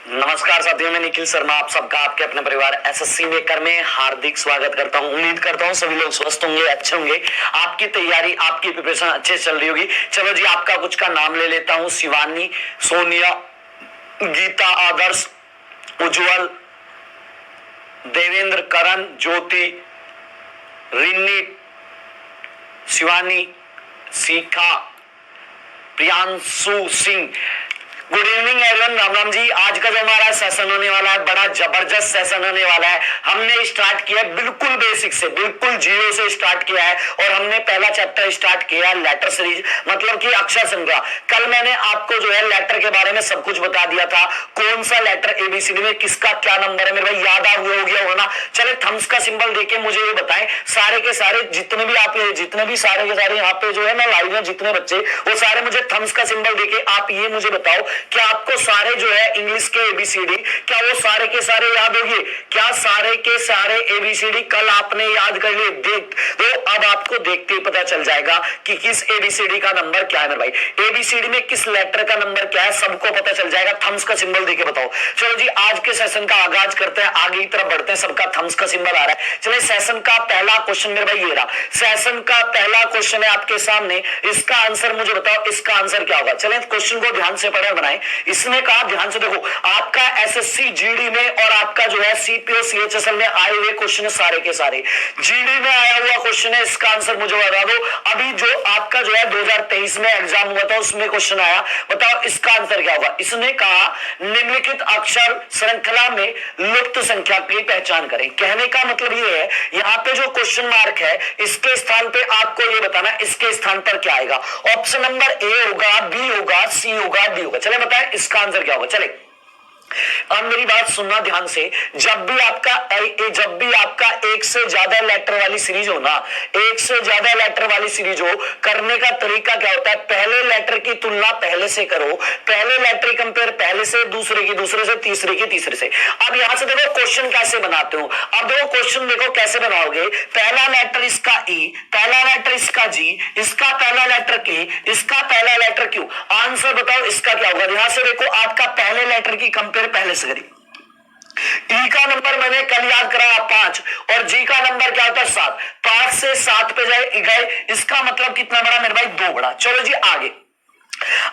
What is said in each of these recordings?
नमस्कार साथियों, मैं निखिल शर्मा आप सबका आपके अपने परिवार एसएससी मेकर में हार्दिक स्वागत करता हूं। उम्मीद करता हूं सभी लोग स्वस्थ होंगे, अच्छे होंगे, आपकी तैयारी आपकी प्रिपरेशन अच्छे चल रही होगी। चलो जी, आपका कुछ का नाम ले लेता हूं। Shivani, Sonia, Geeta, Adarsh, Ujjwal, Devendra, Karan, Jyoti, Rinni, Shivani, Shikha, Priyanshu Singh. Good evening everyone, Ram Ram ji. आज का जो हमारा सेशन होने वाला है, बड़ा जबरदस्त सेशन होने वाला है। हमने स्टार्ट किया बिल्कुल बेसिक से, बिल्कुल जीरो से स्टार्ट किया है और हमने पहला चैप्टर स्टार्ट किया लेटर सीरीज, मतलब कि अक्षर संख्या। कल मैंने आपको जो है लेटर के बारे में सब कुछ बता दिया था, कौन सा लेटर एबीसीडी में किसका क्या नंबर है। मेरे भाई याद आ हुआ हो गया होगा ना। चले थम्स का सिंबल देके मुझे ये बताएं, सारे के सारे जितने भी आप जितने भी सारे के सारे यहाँ पे जो है ना लाइव में जितने बच्चे, वो सारे मुझे थम्स का सिंबल देके आप ये मुझे बताओ, क्या आपको सारे जो है इंग्लिश के एबीसीडी, क्या वो सारे के सारे याद होगी? क्या सारे के सारे एबीसीडी कल आपने याद कर लिए? देख तो अब आपको देखते ही पता चल जाएगा कि किस एबीसीडी का नंबर क्या है। मेरे भाई एबीसीडी में किस लेटर का नंबर क्या है, सबको पता चल जाएगा। थम्स का सिंबल देके बताओ। चलो जी, आज के सेशन का आगाज करते हैं, आगे की तरफ बढ़ते हैं। सबका थम्स का सिंबल आ रहा है। चलिए, सेशन का पहला क्वेश्चन मेरे भाई ये रहा। सेशन का पहला क्वेश्चन है आपके सामने, इसका आंसर मुझे बताओ, इसका आंसर क्या होगा। चलिए क्वेश्चन को ध्यान से पढ़े बनाए। इसने कहा, ध्यान से देखो, आपका एसएससी जीडी में और आपका जो है सीपीओ सीएचएसएल में आए हुए क्वेश्चन है सारे के सारे। जीडी में आया हुआ क्वेश्चन है, इसका आंसर मुझे बता दो। अभी जो आपका जो है 2023 में एग्जाम हुआ था उसमें क्वेश्चन आया, बताओ इसका आंसर क्या होगा। इसने कहा, निम्नलिखित अक्षर श्रृंखला में लुप्त संख्या की पहचान करें। कहने का मतलब ये है, यहाँ पे जो क्वेश्चन मार्क है इसके स्थान पे आपको ये बताना इसके स्थान पर क्या आएगा। ऑप्शन नंबर ए होगा, बी होगा, सी होगा, डी होगा। चले बताएं इसका आंसर क्या होगा। चले अब मेरी बात सुनना ध्यान से। जब भी आपका एक से ज्यादा लेटर वाली सीरीज हो ना, एक से ज्यादा लेटर वाली सीरीज हो, करने का तरीका क्या होता है, पहले लेटर की तुलना पहले से करो, पहले लेटर कंपेयर पहले से, दूसरे की दूसरे से, तीसरे की तीसरे से। अब यहां से देखो क्वेश्चन कैसे बनाते हो। अब देखो क्वेश्चन देखो कैसे बनाओगे। पहला लेटर इसका ई, पहला लेटर इसका जी, इसका पहला लेटर के, इसका पहला लेटर क्यू। आंसर बताओ इसका क्या होगा। यहां से देखो आपका पहले लेटर की कंपेयर पहले से करिए। ई का नंबर मैंने कल याद कराया 5 और जी का नंबर क्या होता है 7। 5 से 7 पे गए, इसका मतलब कितना बड़ा मेरे भाई 2 बड़ा। चलो जी आगे।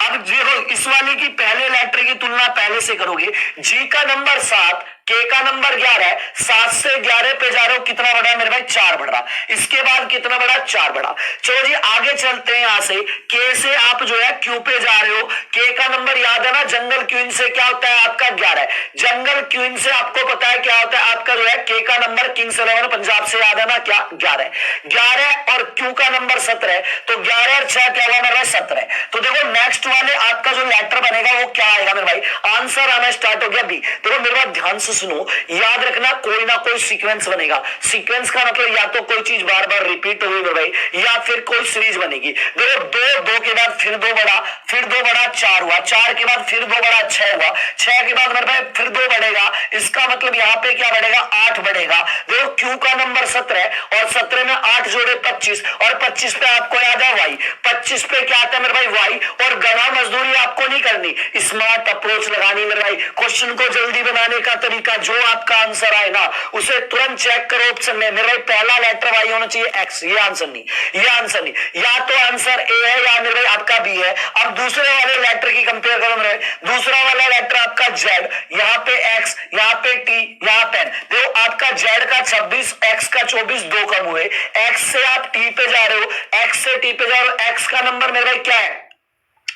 अब देखो इस वाली की पहले लेटर की तुलना पहले से करोगे। जी का नंबर 7, के का नंबर 11, 7 से 11 पे जा रहे हो, कितना बढ़ा मेरे भाई 4 बढ़ रहा। इसके बाद कितना बढ़ा 4 बढ़ा। चलो जी आगे चलते हैं। यहां से के से आप जो है क्यू पे जा रहे हो। के का नंबर याद है ना, जंगल क्वीन से क्या होता है आपका 11। जंगल क्वीन से आपको पता है क्या होता है आपका जो है के का नंबर किंग्स 11 पंजाब से याद है ना क्या 11। 11 और क्यू का नंबर 17, तो 11 और 6 क्या हुआ मेरे भाई 17। तो देखो नेक्स्ट वाले आपका जो लेटर बनेगा वो क्या आएगा मेरे भाई, आंसर आना स्टार्ट हो गया बी। देखो मेरे बात ध्यान से सुनो, याद रखना कोई ना कोई सीक्वेंस बनेगा। सीक्वेंस का मतलब या तो कोई चीज बार बार रिपीट होगी मेरे भाई, या फिर कोई सीरीज बनेगी। देखो 2 के बाद फिर 2 बढ़ा, फिर 2 बढ़ा 4 हुआ, 4 के बाद फिर 2 बढ़ा 6 हुआ, 6 के बाद मेरे भाई फिर 2 बढ़ेगा। इसका मतलब यहाँ पे क्या बढ़ेगा 8 बढ़ेगा। देखो क्यू का नंबर 17 और 17 में 8 जोड़े 25 और 25 पे आपको याद है वाई। 25 पे क्या आता है मेरे भाई वाई। और गधा मजदूरी आपको नहीं करनी, स्मार्ट अप्रोच लगानी मेरे भाई। क्वेश्चन को जल्दी बनाने का तरीका, जो आपका आंसर आए ना उसे तुरंत चेक करो ऑप्शन में। मेरे भाई पहला लेटर वाई होना चाहिए एक्स, ये आंसर नहीं, ये आंसर नहीं, या तो आंसर ए है या मेरे भाई आपका बी है। अब दूसरे वाले लेटर की कंपेयर करो मेरे भाई। दूसरा वाला लेटर आपका जेड, यहाँ पे एक्स, यहाँ पे टी, यहाँ पे एन। देखो आपका जेड का 26, एक्स का 24, 2 कम हुए। एक्स से आप टी पे जा रहे हो, एक्स से टी पे जा रहे हो। एक्स का नंबर मेरे भाई क्या है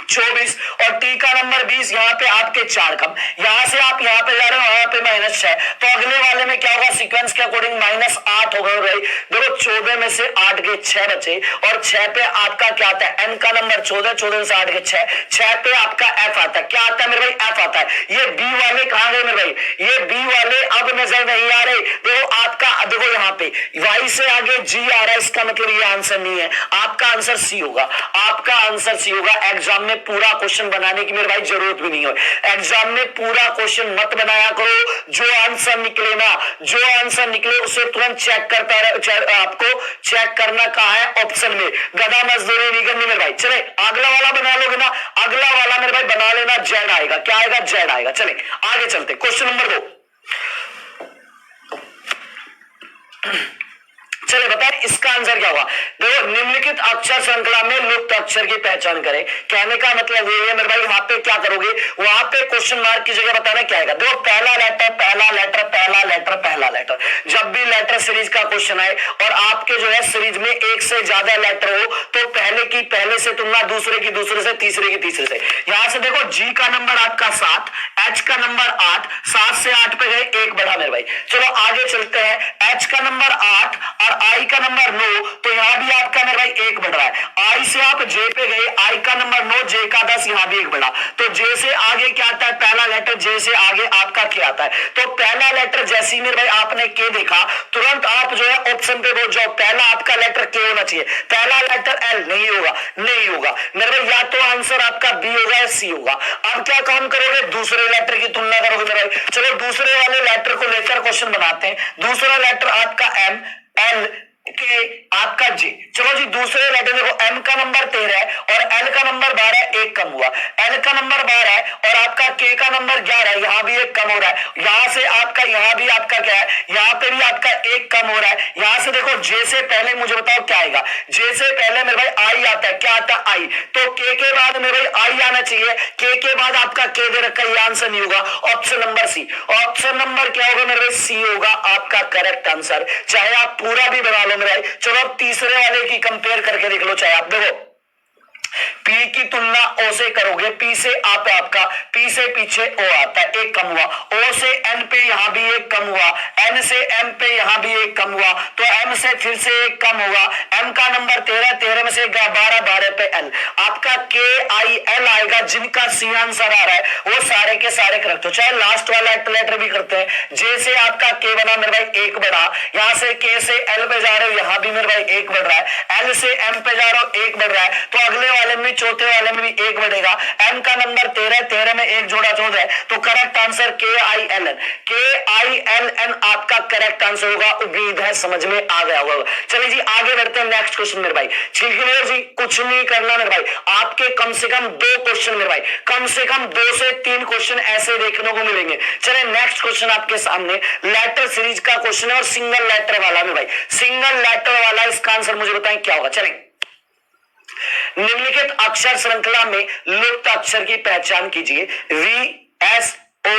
24 और टी का नंबर 20, यहाँ पे आपके 4 कम। यहां से आप यहाँ पे जा रहे हो, यहाँ पे -6, तो अगले वाले में क्या होगा सीक्वेंस के अकॉर्डिंग -8 होगा भाई। देखो 14 में से 8 के 6 बचे और 6 पे आपका क्या आता है एन का नंबर 14, 14 में से 8 के 6, 6 पे आपका एफ आता है। क्या आता है मेरे भाई एफ आता है। ये बी वाले कहां गए मेरे भाई, ये बी वाले अब नजर नहीं आ रहे। देखो आपका देखो यहाँ पे वाई से आगे जी आ रहा है, इसका मतलब ये आंसर नहीं है, आपका आंसर सी होगा, आपका आंसर सी होगा। एग्जाम में में पूरा क्वेश्चन बनाने की मेरे भाई जरूरत भी नहीं हो। एग्जाम में पूरा क्वेश्चन मत बनाया करो, जो आंसर निकले ना, जो आंसर निकले उसे तुरंत चेक करता रहे। आपको चेक करना कहाँ है, ऑप्शन में। गधा मजदूरी नहीं करनी मेरे भाई। चले अगला वाला बना लोगे ना, अगला वाला मेरे भाई बना लेना, जेड आएगा। क्या आएगा, जेड आएगा। चले आगे चलते, क्वेश्चन नंबर 2। चलिए बताएं इसका आंसर क्या होगा। देखो, निम्नलिखित अक्षर श्रृंखला में लुप्त अक्षर की पहचान करें। कहने का मतलब ये है मेरे भाई, वहां पे क्या करोगे, वहां पे क्वेश्चन मार्क की जगह बताना क्या आएगा। देखो, पहला लेटर, पहला लेटर, पहला लेटर, पहला लेटर। जब भी लेटर सीरीज का क्वेश्चन आए और आपके जो है सीरीज में एक से ज्यादा लेटर हो, तो पहले की पहले से तुलना, दूसरे की दूसरे से, तीसरे की तीसरे से। यहां से देखो, जी का नंबर आपका 7, एच का नंबर 8, 7 से 8 पे गए, एक बढ़ा मेरे भाई। चलो आगे चलते हैं। एच का नंबर 8 और आई का नंबर 9, तो यहां भी आपका मेरे भाई एक बढ़ रहा है। आई से आप जे पे गए, आई का नंबर 9, जे का 10, यहां भी एक बढ़ा। तो जे से आगे क्या आता है, पहला लेटर। जे से आगे आपका क्या आता है, तो पहला लेटर जैसे ही मेरे भाई आपने के देखा, तुरंत आप जो है ऑप्शन पे पहुंच जाओ। पहला आपका लेटर के होना चाहिए, पहला लेटर एल नहीं होगा, नहीं होगा मेरे भाई। या तो आंसर आपका बी होगा या सी होगा। अब क्या काम करोगे, दूसरे लेटर की तुलना करोगे मेरे भाई। चलो दूसरे वाले लेटर को लेकर क्वेश्चन बनाते हैं। दूसरा लेटर आपका एम, एल के आपका जे। चलो जी, दूसरे लेटर देखो, एम का नंबर 13 है और एल का नंबर 12, एक कम हुआ। एल का नंबर 12 है और आपका के का नंबर 11 है, यहां भी एक कम हो रहा है। यहां से आपका, यहां भी आपका क्या है, यहां पे भी आपका एक कम हो रहा है। यहां से देखो, जे से पहले मुझे बताओ क्या आएगा। जे से पहले मेरे भाई आई आता है। क्या आता है, आई। तो के बाद मेरे भाई आई आना चाहिए। के बाद आपका के दे रखा, ये आंसर नहीं होगा। Option number C. Option number क्या होगा मेरे भाई, सी होगा आपका करेक्ट आंसर। चाहे आप पूरा भी बना लो मेरे भाई। चलो अब तीसरे वाले की कंपेयर करके देख लो। चाहे आप देखो, पी की तुलना ओ से करोगे, पी से आ पे आपका, पी से पीछे ओ आता है, एक कम हुआ। ओ से एन पे यहां भी एक कम हुआ, एन से एम पे यहां भी एक कम हुआ, तो एम से फिर से एक कम होगा। एम का नंबर 13, 13 में से 12, 12 पे एल। आपका के आई एल आएगा। जिनका सी आंसर आ रहा है वो सारे के सारे करेक्ट हो। चाहे लास्ट वाला लेटर भी करते हैं। जे से आपका के बना मेरे भाई, एक बढ़ा। यहां से के से एल पे जा रहे हो, यहां भी मेरे भाई एक बढ़ रहा है। एल से एम पे जा रहा हो, एक बढ़ रहा है। तो अगले वाले में, चौथे वाले में भी एक बढ़ेगा। एम का नंबर 13, 13 में एक जोड़ा 14 है। तो करेक्ट आंसर के आई एल एन, के आई एल एन आपका करेक्ट आंसर होगा। उम्मीद है समझ में आ गया होगा। चलिए जी आगे बढ़ते हैं। नेक्स्ट क्वेश्चन मेरे भाई, क्लियर जी, कुछ नहीं करना मेरे भाई। आपके कम से कम 2 क्वेश्चन मेरे भाई, कम से कम 2 से 3 क्वेश्चन ऐसे देखने को मिलेंगे। चलिए नेक्स्ट क्वेश्चन आपके सामने लेटर सीरीज का क्वेश्चन है और सिंगल लेटर वाला मेरे भाई, सिंगल लेटर वाला। इसका आंसर मुझे बताएं क्या होगा। चलें, निम्नलिखित अक्षर श्रृंखला में लुप्त अक्षर की पहचान कीजिए। V S O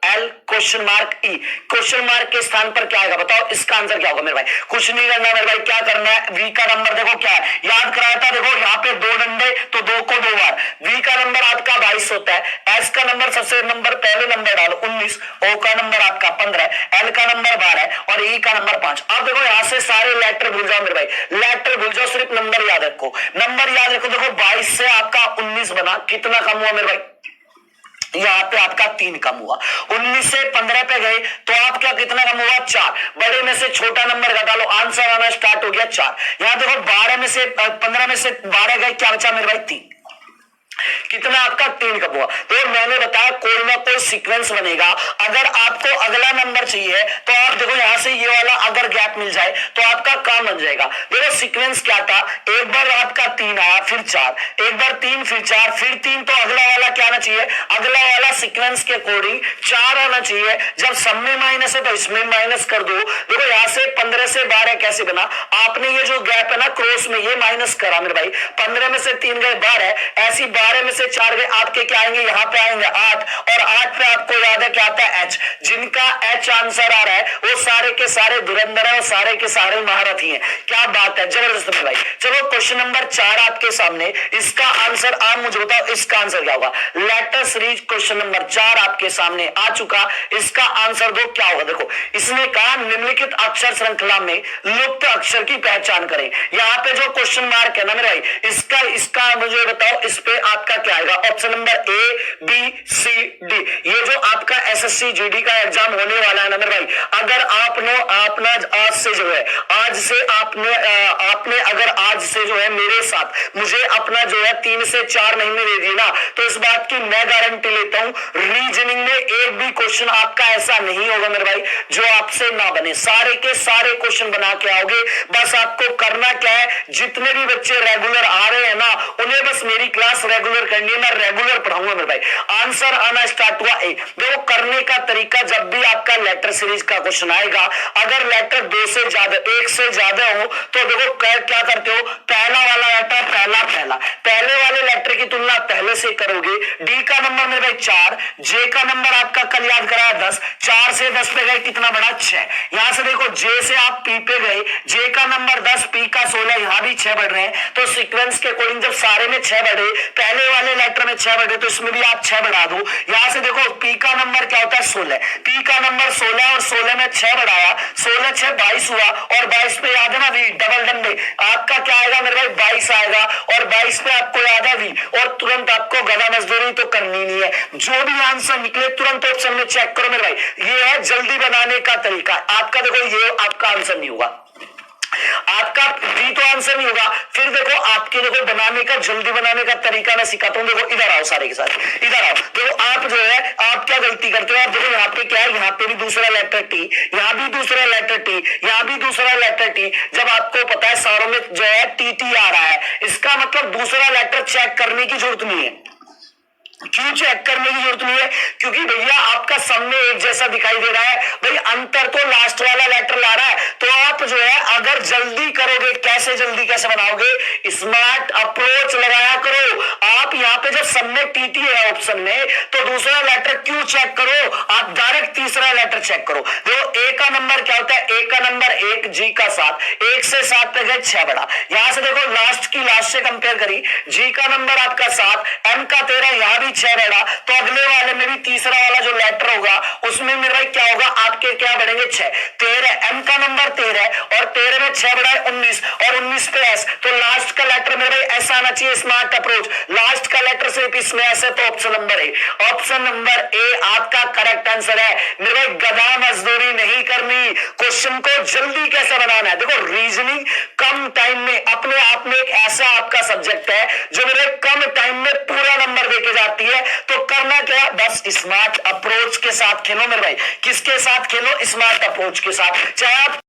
L question mark E. Question mark के स्थान पर क्या आएगा बताओ, इसका आंसर क्या होगा मेरे भाई। कुछ नहीं करना मेरे भाई, क्या करना है, वी का नंबर देखो क्या है, याद कराया था। देखो यहाँ पे 2 डंडे, तो 2 को 2 बार। वी का नंबर आपका 22 होता है। एस का नंबर सबसे नंबर पहले नंबर डालो 19, ओ का नंबर आपका 15, एल का नंबर 12 और ई का नंबर 5। अब देखो यहाँ से सारे लेटर भूल जाओ मेरे भाई, लेटर भूल जाओ, सिर्फ नंबर याद रखो, नंबर याद रखो। देखो 22 से आपका 19 बना, कितना कम हुआ मेरे भाई, यहाँ पे आपका 3 कम हुआ। 19 से 15 पे गए तो आपका कितना कम हुआ, 4। बड़े में से छोटा नंबर घटा लो, आंसर आना स्टार्ट हो गया 4। यहाँ देखो 12 में से 15 में से 12 गए, क्या बचा मेरे भाई, 3। कितना आपका 3 कब हुआ। तो मैंने बताया कोई ना कोई सीक्वेंस बनेगा। अगर आपको अगला नंबर चाहिए तो आप देखो यहां से ये वाला अगर गैप मिल जाए तो आपका काम बन जाएगा। देखो सीक्वेंस क्या था, एक बार आपका 3 आया, फिर 4, एक बार 3, फिर 4, फिर 3, तो अगला वाला क्या आना चाहिए, अगला वाला सीक्वेंस के अकॉर्डिंग 4 आना चाहिए। जब सब में माइनस है तो इसमें माइनस कर दो। देखो यहां से 15 से 12 कैसे बना, आपने ये जो गैप है ना क्रॉस में, ये माइनस करा मेरे भाई। 15 में से 3 गए 12, ऐसी 12 में से 4 गए, आपके क्या आएंगे, यहाँ पे आएंगे 8, और 8 पे आपको याद है क्या आता है, एच। जिनका एच आंसर आ रहा है वो सारे के सारे धुरंधर है और सारे के सारे महारथी हैं। क्या बात है, जबरदस्त है भाई। चलो क्वेश्चन नंबर 4 आपके सामने, इसका आंसर आप मुझे बताओ, इसका आंसर क्या होगा। लेटर सीरीज क्वेश्चन नंबर 4 आपके सामने आ चुका, इसका आंसर दो क्या होगा। देखो इसने कहा निम्नलिखित अक्षर श्रृंखला में लुप्त अक्षर की पहचान करें। यहाँ पे जो क्वेश्चन मार्क है ना मेरे भाई, इसका मुझे बताओ, इस पे आपका क्या आएगा? Option number A, B, C, D. ये जो आपका एसएससी जीडी का एग्जाम होने वाला है ना मेरे भाई, अगर आपने आज से जो है, आपने अगर आज से जो है मेरे साथ मुझे अपना जो है 3 से 4 महीने दे दिए ना, तो इस बात की मैं गारंटी लेता हूं, रीजनिंग में एक भी क्वेश्चन आपका ऐसा नहीं होगा मेरे भाई जो आपसे ना बने। सारे के सारे क्वेश्चन बना के आओगे। बस आपको करना क्या है, जितने भी बच्चे रेगुलर आ रहे हैं ना, उन्हें बस मेरी क्लास रेगुलर करनी है, मैं रेगुलर पढ़ाऊंगा मेरे भाई। आंसर आना स्टार्ट हुआ ए। देखो करने का तरीका, जब भी आपका लेटर सीरीज का क्वेश्चन आएगा, अगर लेटर 2 से ज्यादा, 1 से ज्यादा हो, तो देखो क्या करते हो, पहला वाला लेटर पहले वाले लेटर की तुलना पहले से करोगे। डी का नंबर मेरे भाई 4, जे का नंबर आपका कल याद कराया 10, 4 से 10 पे गए कितना बड़ा 6। यहां से देखो जे से आप पी पे गए, जे का नंबर 10, पी का 16, यहां भी 6 बढ़ रहे हैं। तो सीक्वेंस के अकॉर्डिंग जब सारे में 6 बढ़े, पहले वाले लेटर में 6 बढ़े, तो इसमें भी आप 6 बढ़ा दो। यहां से देखो पी का नंबर क्या होता है 16, पी का नंबर 16 और 16 में 6 बढ़ाया, 16 6 22 हुआ, और 22 पे याद है ना वी, डबल डंडे, आपका क्या आएगा मेरे भाई 22 आएगा, और 22 पे आपको याद है वी, और तुरंत आपको गधा मजदूरी तो करनी नहीं है। जो भी आंसर निकले तुरंत ऑप्शन में चेक करो मेरे भाई। ये है जल्दी बनाने का तरीका। आपका देखो ये आपका आंसर नहीं होगा, आपका भी तो आंसर नहीं होगा। फिर देखो आपके देखो बनाने का, जल्दी बनाने का तरीका मैं सिखाता हूं। देखो इधर आओ, सारे के साथ इधर आओ। देखो आप जो है, आप क्या गलती करते हो, आप देखो यहाँ पे क्या है, यहाँ पे भी दूसरा लेटर टी, यहाँ भी दूसरा लेटर टी, यहाँ भी दूसरा लेटर टी। जब आपको पता है सारों में जो है टी टी आ रहा है, इसका मतलब दूसरा लेटर चेक करने की जरूरत नहीं है। क्यों चेक करने की जरूरत नहीं है? क्योंकि भैया आपका सब में एक जैसा दिखाई दे रहा है। भाई अंतर तो लास्ट वाला लेटर ला रहा है। तो आप जो है अगर जल्दी करोगे, कैसे बनाओगे, स्मार्ट अप्रोच लगाया करो। आप यहाँ पे जब सब में टीटी है ऑप्शन में, तो दूसरा लेटर क्यों चेक करो, आप डायरेक्ट तीसरा लेटर चेक करो। देखो ए का नंबर क्या होता है, ए का नंबर 1, जी का 7, 1 से 7 पे गए 6 बढ़ा। यहां से देखो लास्ट की लास्ट से कंपेयर करी, जी का नंबर आपका 7, एम का 13, यहां भी 6 बढ़ा। तो अगले वाले में भी तीसरा वाला जो लेटर होगा उसमें मेरे भाई क्या होगा, आपके क्या बढ़ेंगे 6, 13, एम का नंबर 13 और 13 में 6 बढ़ा 19, और 19 पे एस। तो लास्ट का लेटर मेरे भाई ऐसा आना चाहिए, स्मार्ट अप्रोच। लास्ट का लेटर सिर्फ इसमें ऐसे, तो ऑप्शन नंबर ए, ऑप्शन नंबर ए आपका करेक्ट आंसर है। मेरे भाई गधा मजदूरी नहीं करनी, क्वेश्चन को जल्दी कैसे बनाना है। देखो रीजनिंग कम टाइम में, अपने आप में एक ऐसा आपका सब्जेक्ट है जो मेरे कम टाइम में पूरा नंबर देके जाती है। तो करना क्या, बस स्मार्ट अप्रोच के साथ खेलो मेरे भाई। किसके साथ खेलो, स्मार्ट अप्रोच के साथ। चाहे आप